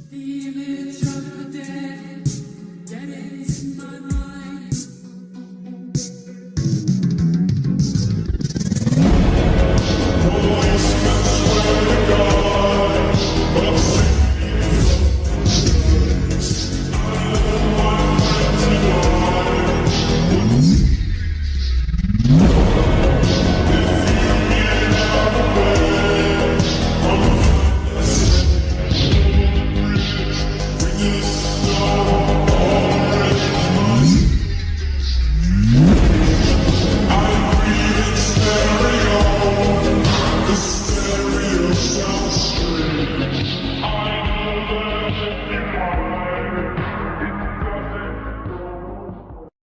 The image of the dead, dead in my mind.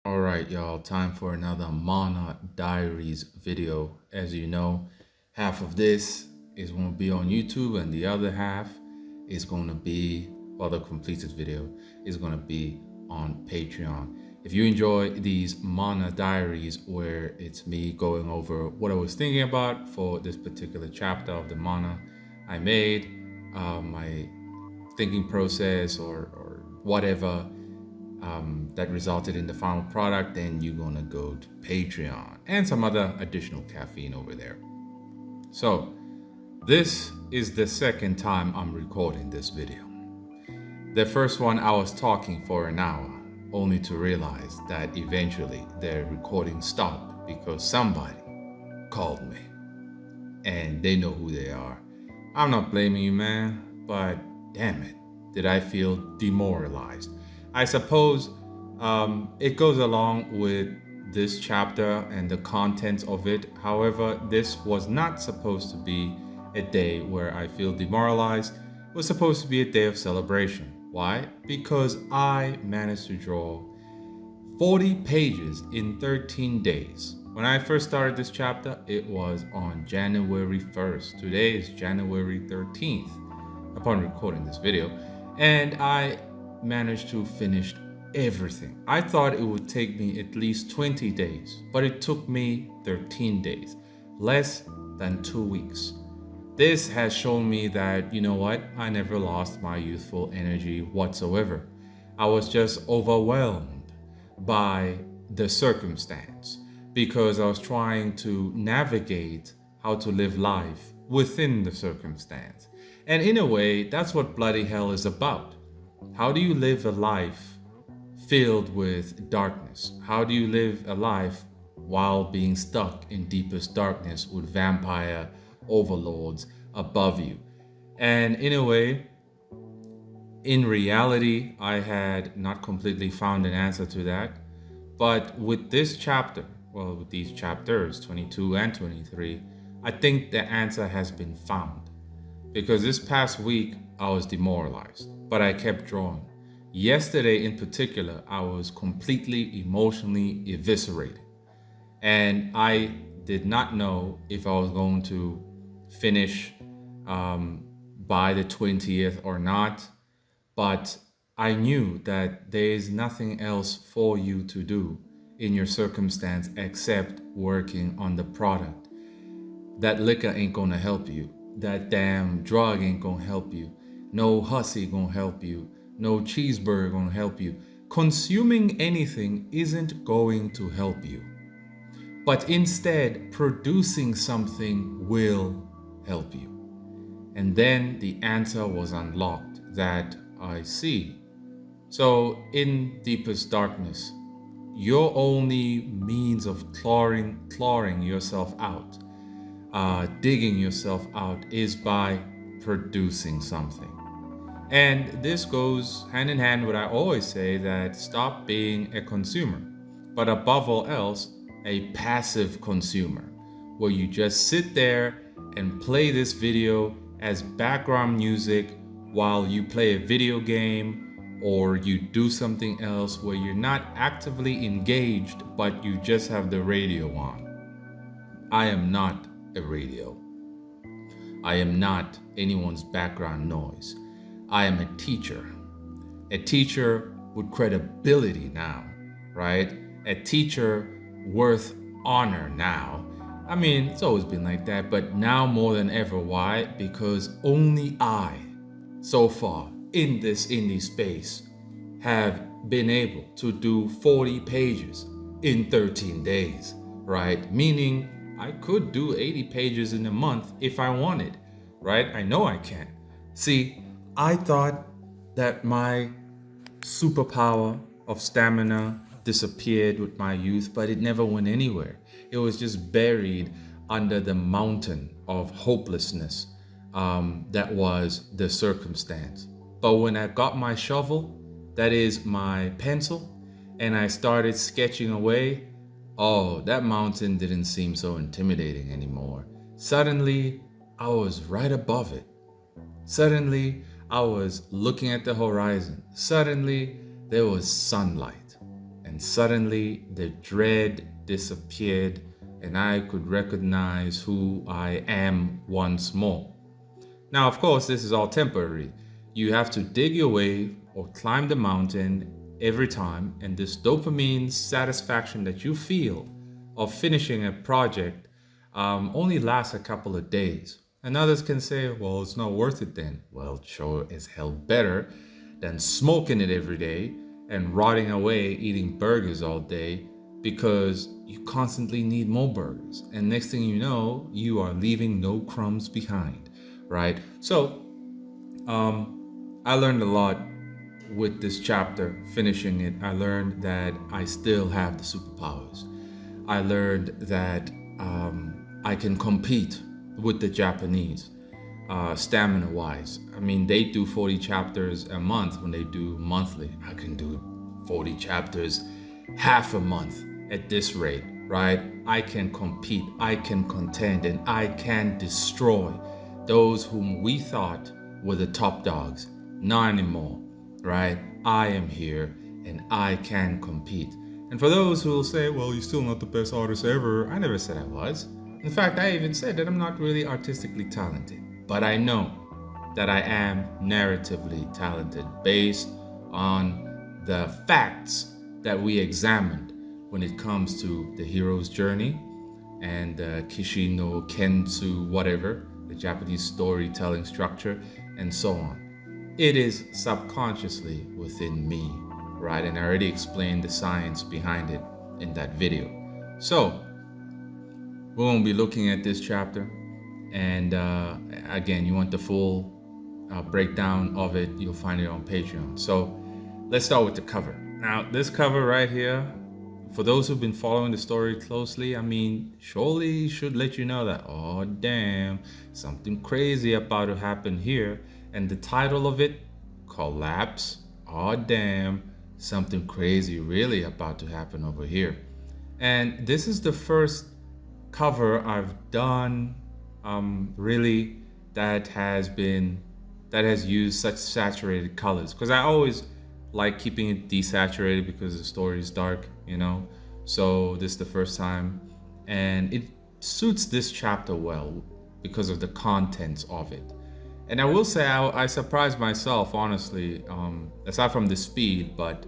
Alright, y'all, time for another ManaA Diaries video. As you know, half of this is going to be on YouTube and the other half is going to be, well, the completed video is going to be on Patreon. If you enjoy these ManaA Diaries where it's me going over what I was thinking about for this particular chapter of the ManaA I made, my thinking process or whatever, that resulted in the final product, then you're gonna go to Patreon and some other additional caffeine over there. So this is the second time I'm recording this video. The first one I was talking for an hour, only to realize that eventually the recording stopped because somebody called me and they know who they are. I'm not blaming you, man, but damn it, did I feel demoralized. I suppose it goes along with this chapter and the contents of it. However, this was not supposed to be a day where I feel demoralized. It was supposed to be a day of celebration. Why? Because I managed to draw 40 pages in 13 days. When I first started this chapter, it was on January 1st. Today is January 13th, upon recording this video. And I managed to finish everything. I thought it would take me at least 20 days, but it took me 13 days, less than 2 weeks. This has shown me that, you know what, I never lost my youthful energy whatsoever. I was just overwhelmed by the circumstance because I was trying to navigate how to live life within the circumstance. And in a way, that's what bloody hell is about. How do you live a life filled with darkness? How do you live a life while being stuck in deepest darkness with vampire overlords above you? And in a way, in reality, I had not completely found an answer to that. But with this chapter, well, with these chapters, 22 and 23, I think the answer has been found. Because this past week, I was demoralized, but I kept drawing. Yesterday in particular, I was completely emotionally eviscerated. And I did not know if I was going to finish by the 20th or not. But I knew that there is nothing else for you to do in your circumstance except working on the product. That liquor ain't gonna help you. That damn drug ain't gonna help you. No hussy gonna help you. No cheeseburger gonna help you. Consuming anything isn't going to help you. But instead, producing something will help you. And then the answer was unlocked that I see. So in deepest darkness, your only means of clawing yourself out, digging yourself out, is by producing something. And this goes hand in hand with what I always say, that stop being a consumer, but above all else, a passive consumer, where you just sit there and play this video as background music while you play a video game or you do something else where you're not actively engaged, but you just have the radio on. I am not a radio. I am not anyone's background noise. I am a teacher with credibility now, right? A teacher worth honor now. I mean, it's always been like that, but now more than ever. Why? Because only I, so far, in this indie space have been able to do 40 pages in 13 days, right? Meaning I could do 80 pages in a month if I wanted, right? I know I can. See, I thought that my superpower of stamina disappeared with my youth, but it never went anywhere. It was just buried under the mountain of hopelessness that was the circumstance. But when I got my shovel, that is my pencil, and I started sketching away, oh, that mountain didn't seem so intimidating anymore. Suddenly, I was right above it. Suddenly, I was looking at the horizon. Suddenly, there was sunlight. And suddenly, the dread disappeared, and I could recognize who I am once more. Now, of course, this is all temporary. You have to dig your way or climb the mountain every time, and this dopamine satisfaction that you feel of finishing a project only lasts a couple of days. And others can say, well, it's not worth it then. Well, sure as hell better than smoking it every day and rotting away eating burgers all day, because you constantly need more burgers. And next thing you know, you are leaving no crumbs behind, right? So I learned a lot with this chapter, finishing it. I learned that I still have the superpowers. I learned that I can compete with the Japanese, stamina wise. I mean, they do 40 chapters a month when they do monthly. I can do 40 chapters half a month at this rate, right? I can compete, I can contend, and I can destroy those whom we thought were the top dogs. Not anymore, right? I am here and I can compete. And for those who will say, well, you're still not the best artist ever, I never said I was. In fact, I even said that I'm not really artistically talented, but I know that I am narratively talented based on the facts that we examined when it comes to the hero's journey and Kishi no Kentsu, whatever, the Japanese storytelling structure, and so on. It is subconsciously within me, right? And I already explained the science behind it in that video. So we won't be looking at this chapter, and again, you want the full breakdown of it, you'll find it on Patreon. So let's start with the cover. Now, this cover right here, for those who've been following the story closely, I mean, surely should let you know that, oh damn, something crazy about to happen here. And the title of it, Collapse, oh damn, something crazy really about to happen over here. And this is the first cover I've done really that has used such saturated colors, because I always like keeping it desaturated because the story is dark, you know. So this is the first time, and it suits this chapter well because of the contents of it. And I will say I surprised myself, honestly, aside from the speed, but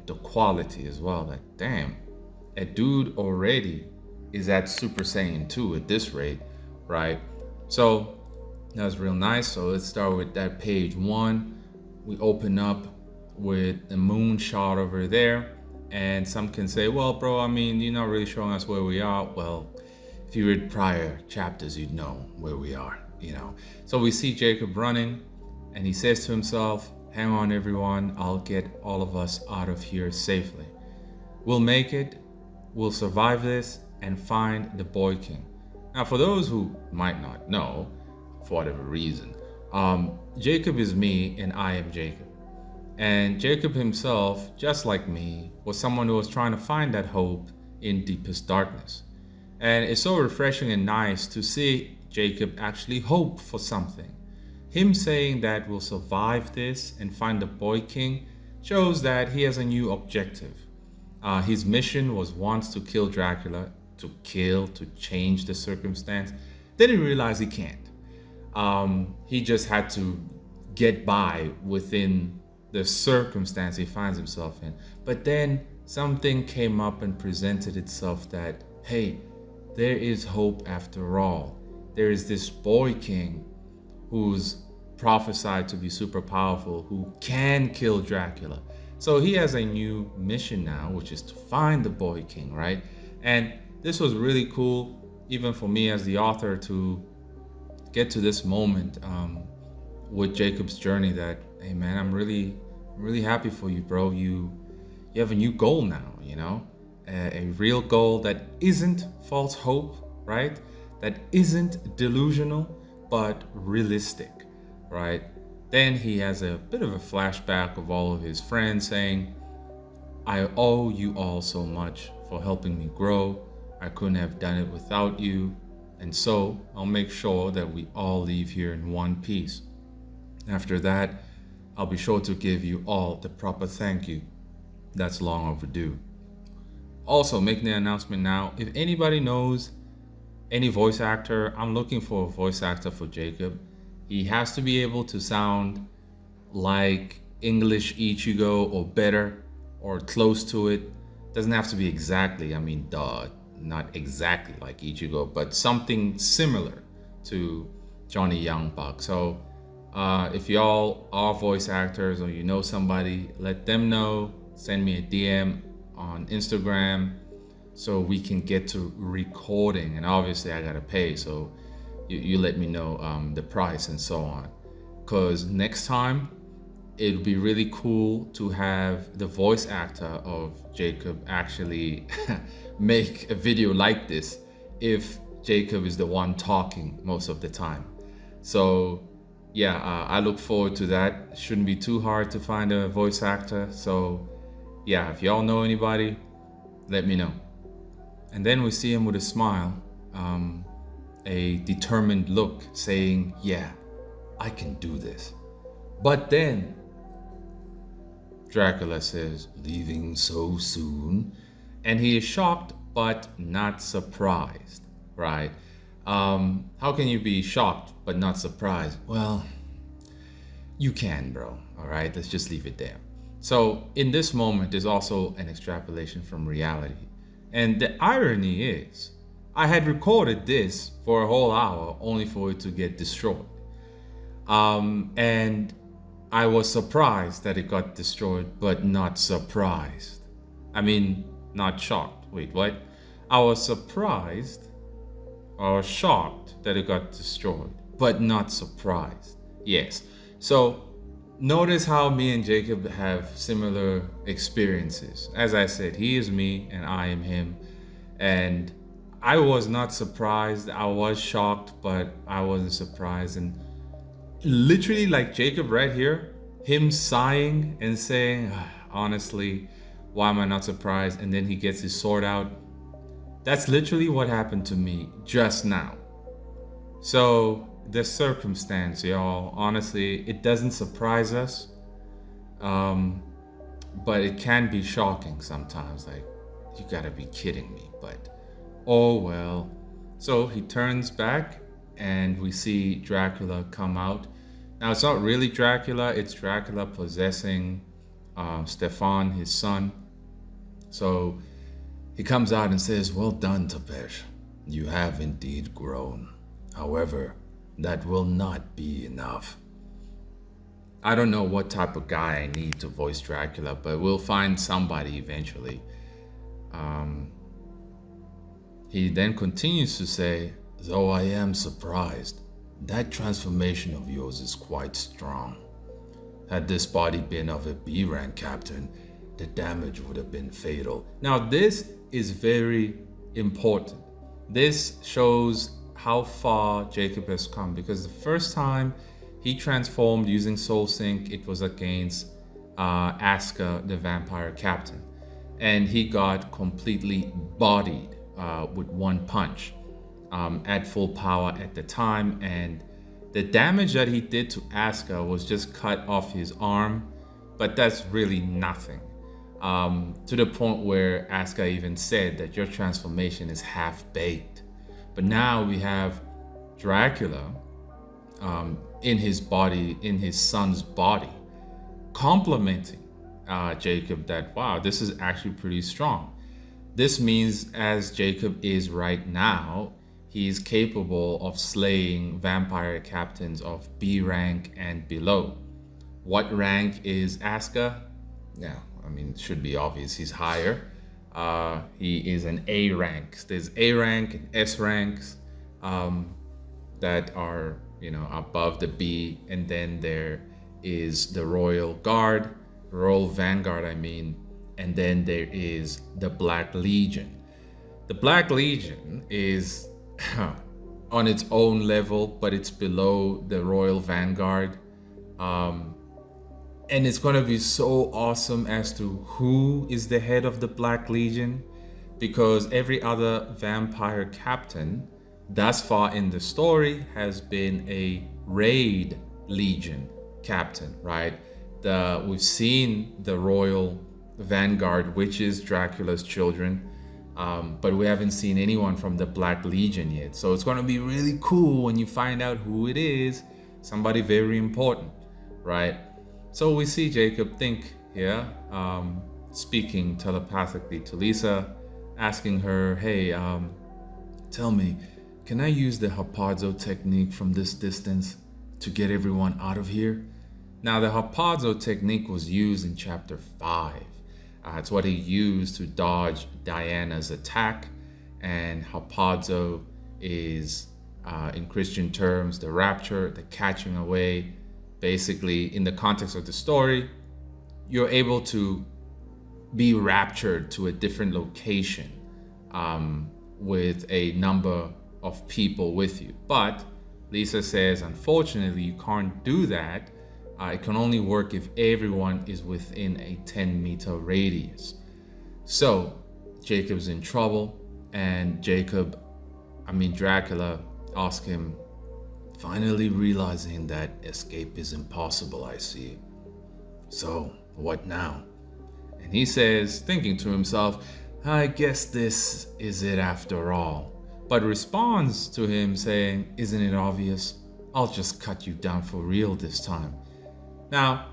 the quality as well. Like, damn, a dude already is at Super Saiyan 2 at this rate, right? So that was real nice. So let's start with that page 1. We open up with the moon shot over there. And some can say, well, bro, I mean, you're not really showing us where we are. Well, if you read prior chapters, you'd know where we are, you know. So we see Jacob running, and he says to himself, hang on, everyone, I'll get all of us out of here safely. We'll make it, we'll survive this, and find the Boy King. Now, for those who might not know, for whatever reason, Jacob is me and I am Jacob. And Jacob himself, just like me, was someone who was trying to find that hope in deepest darkness. And it's so refreshing and nice to see Jacob actually hope for something. Him saying that we'll survive this and find the Boy King shows that he has a new objective. His mission was once to kill Dracula, to change the circumstance. Then he realized he can't. He just had to get by within the circumstance he finds himself in. But then something came up and presented itself that, hey, there is hope after all. There is this Boy King who's prophesied to be super powerful, who can kill Dracula. So he has a new mission now, which is to find the Boy King, right? And this was really cool, even for me as the author, to get to this moment with Jacob's journey. That, hey man, I'm really happy for you, bro. You have a new goal now, you know, a real goal that isn't false hope, right? That isn't delusional, but realistic, right? Then he has a bit of a flashback of all of his friends saying, I owe you all so much for helping me grow. I couldn't have done it without you. And so I'll make sure that we all leave here in one piece. After that, I'll be sure to give you all the proper thank you. That's long overdue. Also, making the announcement now, if anybody knows any voice actor, I'm looking for a voice actor for Jacob. He has to be able to sound like English Ichigo or better or close to it. Doesn't have to be exactly, not exactly like Ichigo, but something similar to Johnny Youngbuck. So if y'all are voice actors or you know somebody, let them know. Send me a DM on Instagram so we can get to recording. And obviously I gotta pay, so you let me know the price and so on. Because next time it'd be really cool to have the voice actor of Jacob actually make a video like this if Jacob is the one talking most of the time. So yeah, I look forward to that. Shouldn't be too hard to find a voice actor. So yeah, if y'all know anybody, let me know. And then we see him with a smile, a determined look, saying, yeah, I can do this. But then Dracula says, leaving so soon? And he is shocked, but not surprised, right? How can you be shocked, but not surprised? Well, you can, bro, all right? Let's just leave it there. So in this moment, there's also an extrapolation from reality. And the irony is, I had recorded this for a whole hour only for it to get destroyed. And I was surprised that it got destroyed, but not surprised. Not shocked. Wait, what? I was surprised or shocked that it got destroyed, but not surprised. Yes. So notice how me and Jacob have similar experiences. As I said, he is me and I am him. And I was not surprised. I was shocked, but I wasn't surprised. And literally, like Jacob right here, him sighing and saying, honestly, why am I not surprised? And then he gets his sword out. That's literally what happened to me just now. So the circumstance, y'all, honestly, it doesn't surprise us. But it can be shocking sometimes. Like, you gotta be kidding me. But oh well. So he turns back and we see Dracula come out. Now it's not really Dracula, it's Dracula possessing Stefan, his son. So he comes out and says, well done, Tepesh. You have indeed grown. However, that will not be enough. I don't know what type of guy I need to voice Dracula, but we'll find somebody eventually. He then continues to say, though I am surprised, that transformation of yours is quite strong. Had this body been of a B-rank captain, the damage would have been fatal. Now this is very important. This shows how far Jacob has come, because the first time he transformed using Soul Sync, it was against Aska, the vampire captain. And he got completely bodied with one punch at full power at the time. And the damage that he did to Aska was just cut off his arm, but that's really nothing. To the point where Aska even said that your transformation is half-baked. But now we have Dracula in his body, in his son's body, complimenting Jacob that, wow, this is actually pretty strong. This means as Jacob is right now, he is capable of slaying vampire captains of B rank and below. What rank is Aska? Yeah, I mean, it should be obvious. He's higher. He is an A rank. There's A rank and S ranks that are, above the B, and then there is the Royal Vanguard, I mean, and then there is the Black Legion. The Black Legion is on its own level, but it's below the Royal Vanguard. And it's going to be so awesome as to who is the head of the Black Legion, because every other vampire captain thus far in the story has been a raid legion captain, right? We've seen the Royal Vanguard, which is Dracula's children, but we haven't seen anyone from the Black Legion yet. So it's going to be really cool when you find out who it is, somebody very important, right? So we see Jacob think here, speaking telepathically to Lisa, asking her, hey, tell me, can I use the harpazo technique from this distance to get everyone out of here? Now, the harpazo technique was used in chapter 5. It's what he used to dodge Diana's attack, and harpazo is, in Christian terms, the rapture, the catching away. Basically, in the context of the story, you're able to be raptured to a different location with a number of people with you. But Lisa says, unfortunately, you can't do that. It can only work if everyone is within a 10-meter radius. So Jacob's in trouble, and Dracula asks him, finally realizing that escape is impossible, I see. So, what now? And he says, thinking to himself, I guess this is it after all. But responds to him saying, isn't it obvious? I'll just cut you down for real this time. Now,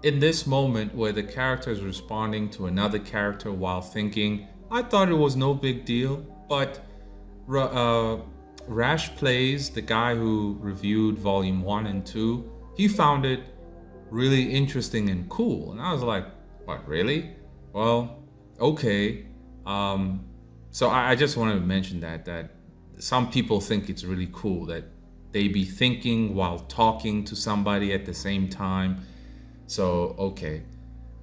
in this moment where the character is responding to another character while thinking, I thought it was no big deal, but Rash Plays, the guy who reviewed volume 1 and 2, he found it really interesting and cool. And I was like, what, really? Well, okay. So I just wanted to mention that some people think it's really cool that they be thinking while talking to somebody at the same time. So, okay.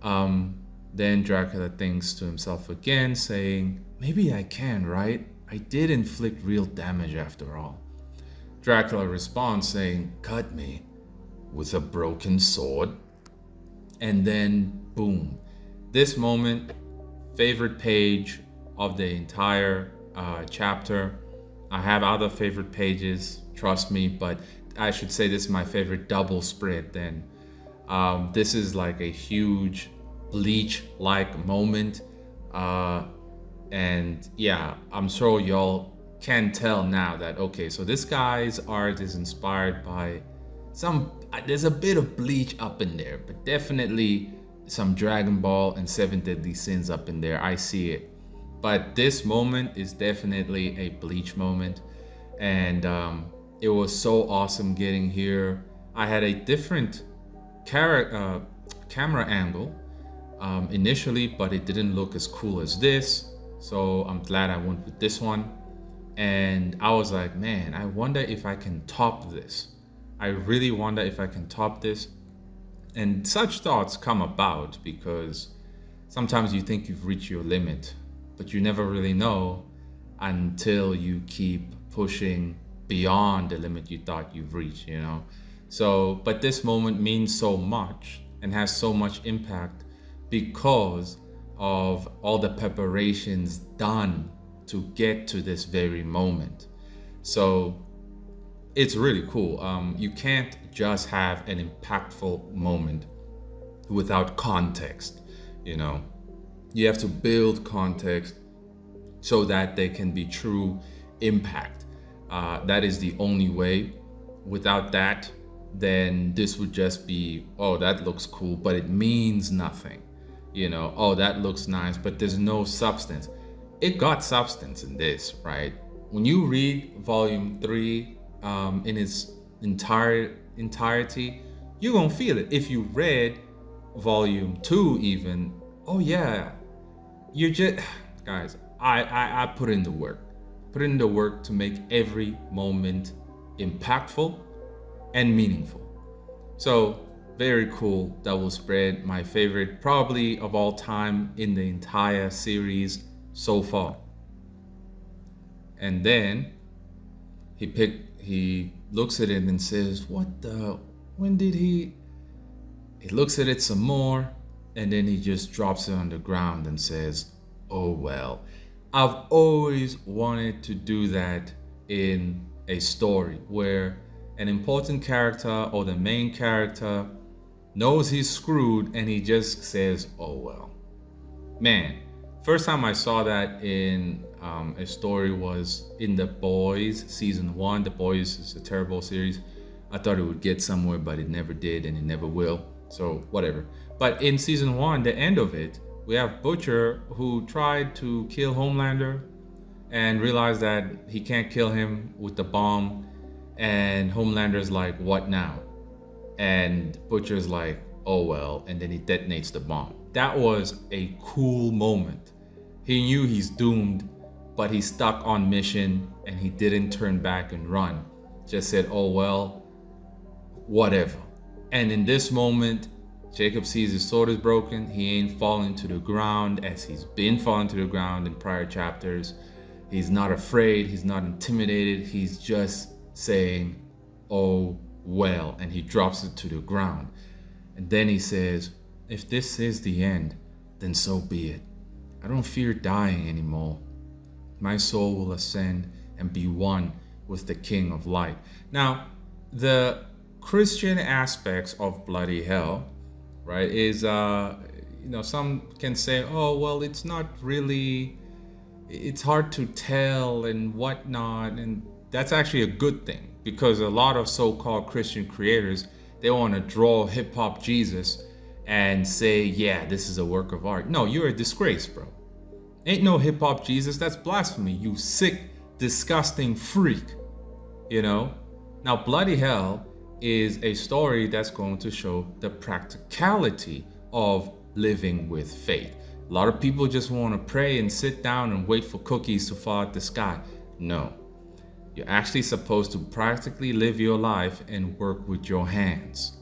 Then Dracula thinks to himself again, saying, maybe I can, right? I did inflict real damage after all. Dracula responds saying, cut me with a broken sword. And then, boom. This moment, favorite page of the entire chapter. I have other favorite pages, trust me, but I should say this is my favorite double spread then. This is like a huge Bleach-like moment. And yeah, I'm sure y'all can tell now that, okay, so this guy's art is inspired by there's a bit of Bleach up in there, but definitely some Dragon Ball and Seven Deadly Sins up in there. I see it. But this moment is definitely a Bleach moment. And it was so awesome getting here. I had a different camera angle initially, but it didn't look as cool as this. So I'm glad I went with this one. And I was like, man, I wonder if I can top this. I really wonder if I can top this. And such thoughts come about because sometimes you think you've reached your limit, but you never really know until you keep pushing beyond the limit you thought you've reached, So, but this moment means so much and has so much impact because of all the preparations done to get to this very moment. So it's really cool. You can't just have an impactful moment without context, You have to build context so that there can be true impact. That is the only way. Without that, then this would just be, oh, that looks cool, but it means nothing. Oh, that looks nice, but there's no substance. It got substance in this, right? when you read volume 3 in its entirety, you're gonna feel it. If you read volume 2 even, oh yeah, you're just, guys, I put in the work. Put in the work to make every moment impactful and meaningful. So very cool double spread, my favorite probably of all time in the entire series so far. And then he looks at it and says, what the, when did he looks at it some more, and then he just drops it on the ground and says, oh well. I've always wanted to do that in a story where an important character or the main character knows he's screwed and he just says, oh well. Man, first time I saw that in a story was in The Boys season 1. The Boys is a terrible series. I thought it would get somewhere, but it never did, and it never will. So whatever. But in season 1, the end of it, we have Butcher who tried to kill Homelander and realized that he can't kill him with the bomb. And Homelander's like, what now? And Butcher's like, oh well. And then he detonates the bomb. That was a cool moment. He knew he's doomed, but he stuck on mission and he didn't turn back and run. Just said, oh well, whatever. And in this moment, Jacob sees his sword is broken. He ain't falling to the ground as he's been falling to the ground in prior chapters. He's not afraid. He's not intimidated. He's just saying, oh well. And he drops it to the ground. And then he says, if this is the end, then so be it. I don't fear dying anymore. My soul will ascend and be one with the King of Light. Now, the Christian aspects of bloody hell, right, is some can say, oh well, it's not really, it's hard to tell and whatnot, and that's actually a good thing, because a lot of so-called Christian creators, they want to draw hip-hop Jesus and say, yeah, this is a work of art. No, you're a disgrace, bro. Ain't no hip-hop Jesus. That's blasphemy, you sick, disgusting freak. Now bloody hell is a story that's going to show the practicality of living with faith. A lot of people just want to pray and sit down and wait for cookies to fall out the sky. No, you're actually supposed to practically live your life and work with your hands.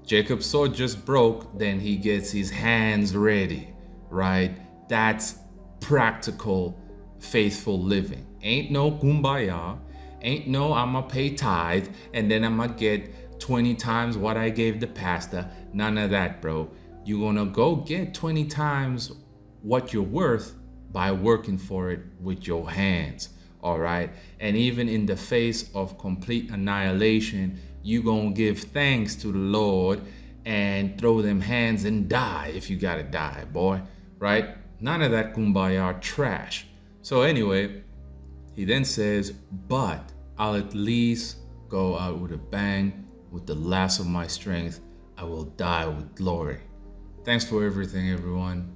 Jacob's sword just broke, then he gets his hands ready, right? That's practical, faithful living. Ain't no kumbaya. Ain't no I'ma pay tithe and then I'ma get 20 times what I gave the pastor. None of that, bro. You're gonna go get 20 times what you're worth by working for it with your hands, all right? And even in the face of complete annihilation, you gonna give thanks to the Lord and throw them hands and die if you gotta die, boy, right? None of that kumbaya trash. So anyway, he then says, but I'll at least go out with a bang. With the last of my strength, I will die with glory. Thanks for everything, everyone,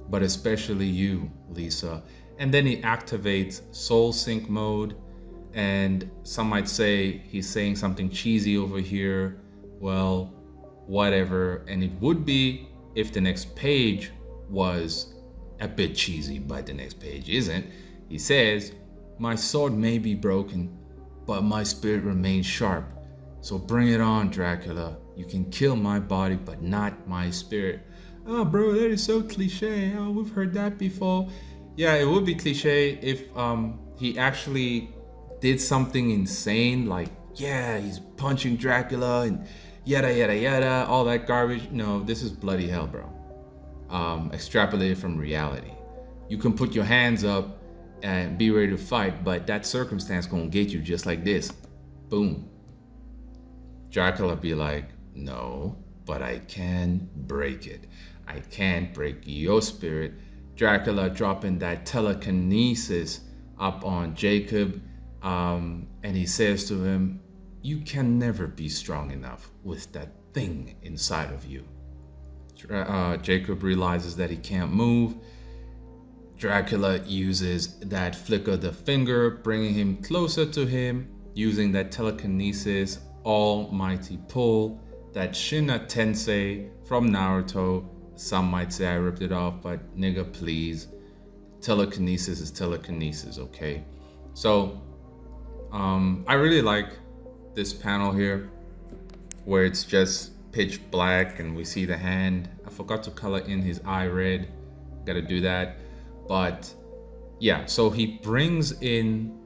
but especially you, Lisa. And then he activates soul sync mode, and some might say he's saying something cheesy over here. Well, whatever. And it would be if the next page was a bit cheesy, but the next page isn't. He says, my sword may be broken, but my spirit remains sharp. So bring it on, Dracula. You can kill my body, but not my spirit. Oh, bro, that is so cliche. Oh, we've heard that before. Yeah, it would be cliche if he actually did something insane, like, yeah, he's punching Dracula and yada, yada, yada, all that garbage. No, this is bloody hell, bro. Extrapolated from reality. You can put your hands up and be ready to fight, but that circumstance gonna get you just like this. Boom. Dracula be like, no, but I can break it. I can't break your spirit. Dracula dropping that telekinesis up on Jacob, and he says to him, you can never be strong enough with that thing inside of you. Jacob realizes that he can't move. Dracula uses that flick of the finger, bringing him closer to him, using that telekinesis, almighty pull, that Shinna Tensei from Naruto. Some might say I ripped it off, but nigga, please. Telekinesis is telekinesis, okay? So, I really like this panel here, where it's just pitch black and we see the hand. I forgot to color in his eye red. Gotta do that. But yeah, so he brings in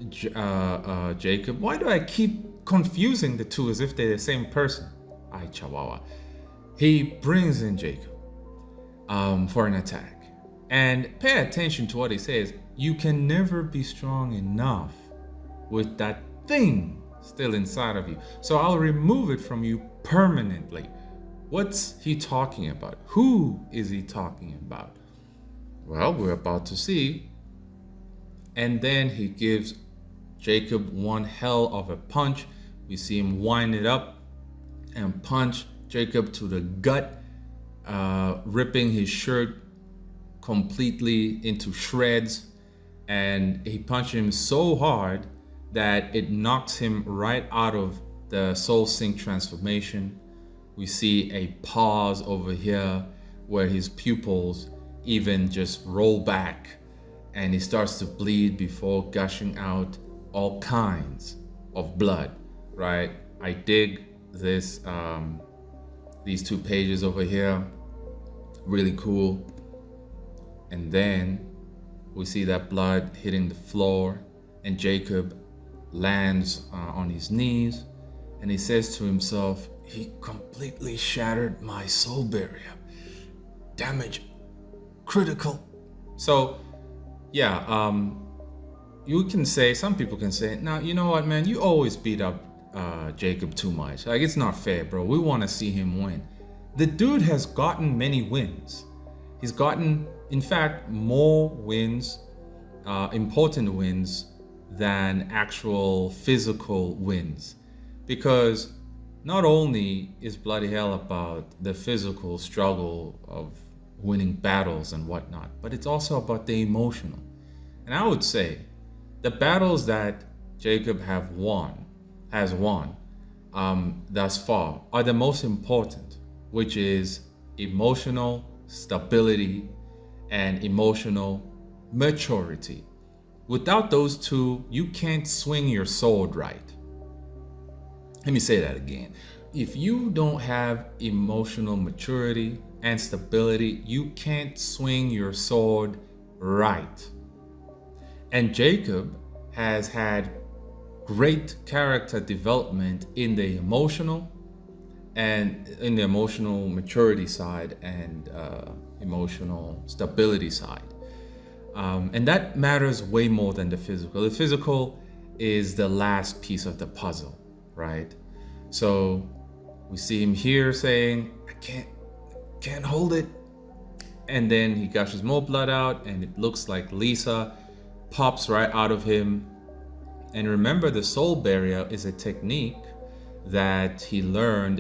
Jacob. Why do I keep confusing the two as if they're the same person? Ay, chihuahua. He brings in Jacob for an attack. And pay attention to what he says. You can never be strong enough with that thing still inside of you. So I'll remove it from you permanently. What's he talking about? Who is he talking about? Well, we're about to see. And then he gives Jacob one hell of a punch. We see him wind it up and punch Jacob to the gut, ripping his shirt completely into shreds. And he punched him so hard that it knocks him right out of the soul sync transformation. We see a pause over here where his pupils even just roll back and he starts to bleed before gushing out all kinds of blood, right? I dig this, these two pages over here, really cool. And then we see that blood hitting the floor and Jacob lands on his knees and he says to himself, he completely shattered my soul barrier. Damage critical. So yeah, you can say, some people can say, now you know what, man, you always beat up Jacob too much. Like, it's not fair, bro. We want to see him win. The dude has gotten many wins. He's gotten, in fact, more wins, important wins, than actual physical wins. Because not only is Bloody Hell about the physical struggle of winning battles and whatnot, but it's also about the emotional. And I would say the battles that Jacob has won thus far are the most important, which is emotional stability and emotional maturity. Without those two, you can't swing your sword right. Let me say that again. If you don't have emotional maturity and stability, you can't swing your sword right. And Jacob has had great character development in the emotional maturity side and emotional stability side. And that matters way more than the physical. The physical is the last piece of the puzzle, right? So we see him here saying, I can't hold it. And then he gushes more blood out and it looks like Lisa pops right out of him. And remember, the soul barrier is a technique that he learned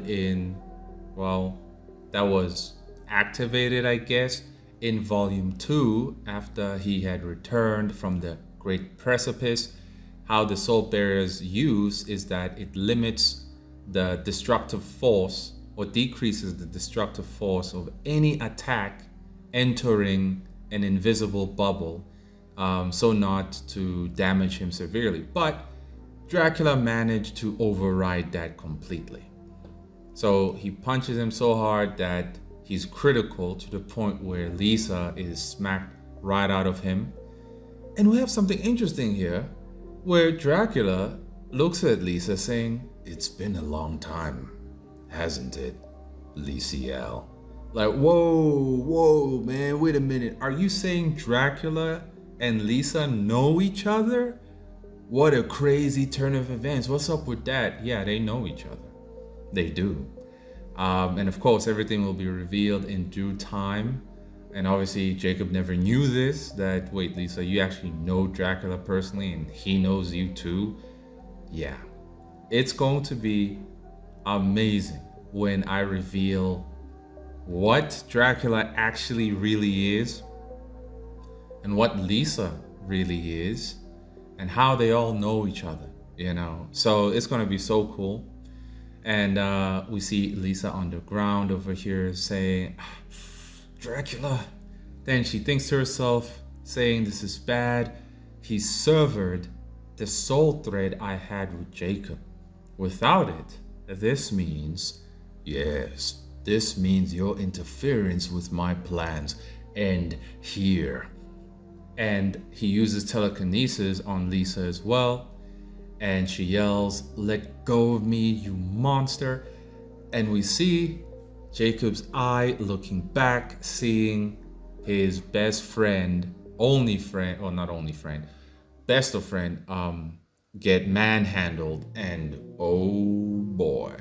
that was activated, I guess, in volume 2 after he had returned from the Great Precipice. How the soul barrier's use is that it limits the destructive force or decreases the destructive force of any attack entering an invisible bubble, so not to damage him severely. But Dracula managed to override that completely. So he punches him so hard that he's critical to the point where Lisa is smacked right out of him. And we have something interesting here where Dracula looks at Lisa saying, it's been a long time, hasn't it, Lisiel? Like, whoa, man, wait a minute. Are you saying Dracula and Lisa know each other? What a crazy turn of events. What's up with that? Yeah, they know each other. They do. And of course, everything will be revealed in due time. And obviously, Jacob never knew this, that, wait, Lisa, you actually know Dracula personally and he knows you too. Yeah, it's going to be amazing when I reveal what Dracula actually really is. and what Lisa really is and how they all know each other, So it's going to be so cool. And we see Lisa underground over here saying, Dracula. Then she thinks to herself, saying, this is bad. He severed the soul thread I had with Jacob. Without it, this means, yes, this means your interference with my plans end here. And he uses telekinesis on Lisa as well. And she yells, let go of me, you monster. And we see Jacob's eye looking back, seeing his best friend, only friend, or not only friend, best of friend, get manhandled. And oh boy.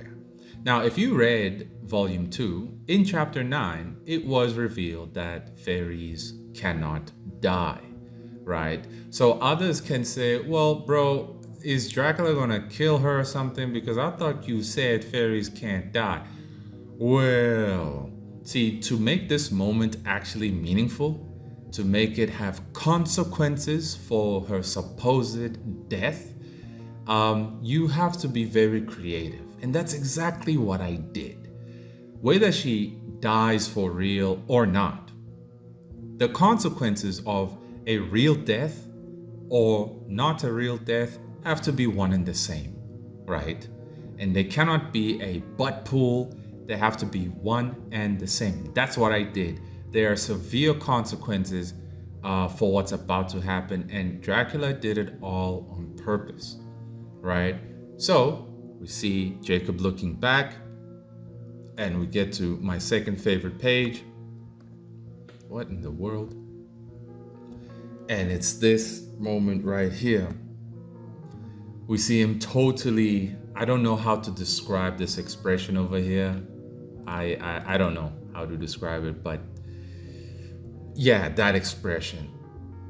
Now, if you read volume 2, in chapter 9, it was revealed that fairies cannot die, right? So others can say, well, bro, is Dracula gonna kill her or something? Because I thought you said fairies can't die. Well, see, to make this moment actually meaningful, to make it have consequences for her supposed death, you have to be very creative. And that's exactly what I did. Whether she dies for real or not, the consequences of a real death or not a real death have to be one and the same, right? And they cannot be a butt pull. They have to be one and the same. That's what I did. There are severe consequences for what's about to happen, and Dracula did it all on purpose, right? So we see Jacob looking back, and we get to my second favorite page. What in the world? And it's this moment right here. We see him totally, I don't know how to describe this expression over here. I don't know how to describe it, but yeah, that expression.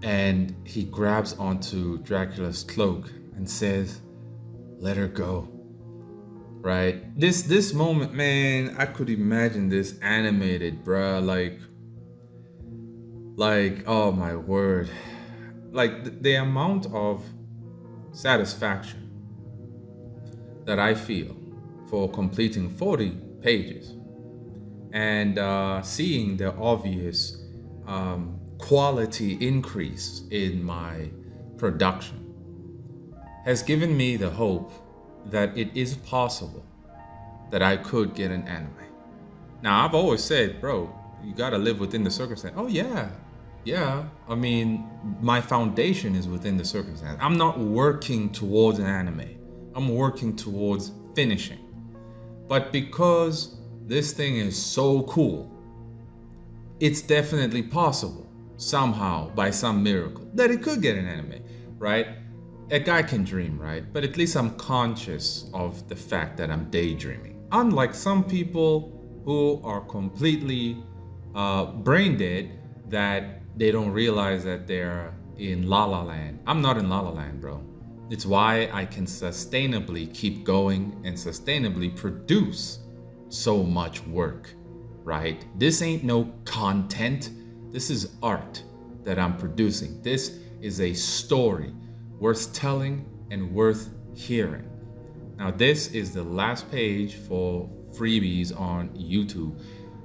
And he grabs onto Dracula's cloak and says, let her go. Right? This moment, man, I could imagine this animated, bruh. Like, oh my word. Like the amount of satisfaction that I feel for completing 40 pages and seeing the obvious quality increase in my production has given me the hope that it is possible that I could get an anime. Now, I've always said, bro, you gotta live within the circumstance. Oh yeah. I mean, my foundation is within the circumstance. I'm not working towards an anime. I'm working towards finishing. But because this thing is so cool, it's definitely possible somehow, by some miracle, that it could get an anime, right? A guy can dream, right? But at least I'm conscious of the fact that I'm daydreaming. Unlike some people who are completely brain dead, that they don't realize that they're in La La Land. I'm not in La La Land, bro. It's why I can sustainably keep going and sustainably produce so much work, right? This ain't no content. This is art that I'm producing. This is a story worth telling and worth hearing. Now, this is the last page for freebies on YouTube.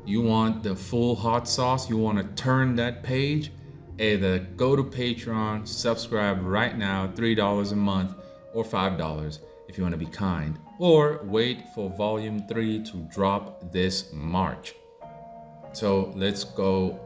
You want the full hot sauce? You want to turn that page? Either go to Patreon, subscribe right now, $3 a month, or $5 if you want to be kind, or wait for volume 3 to drop this March. So let's go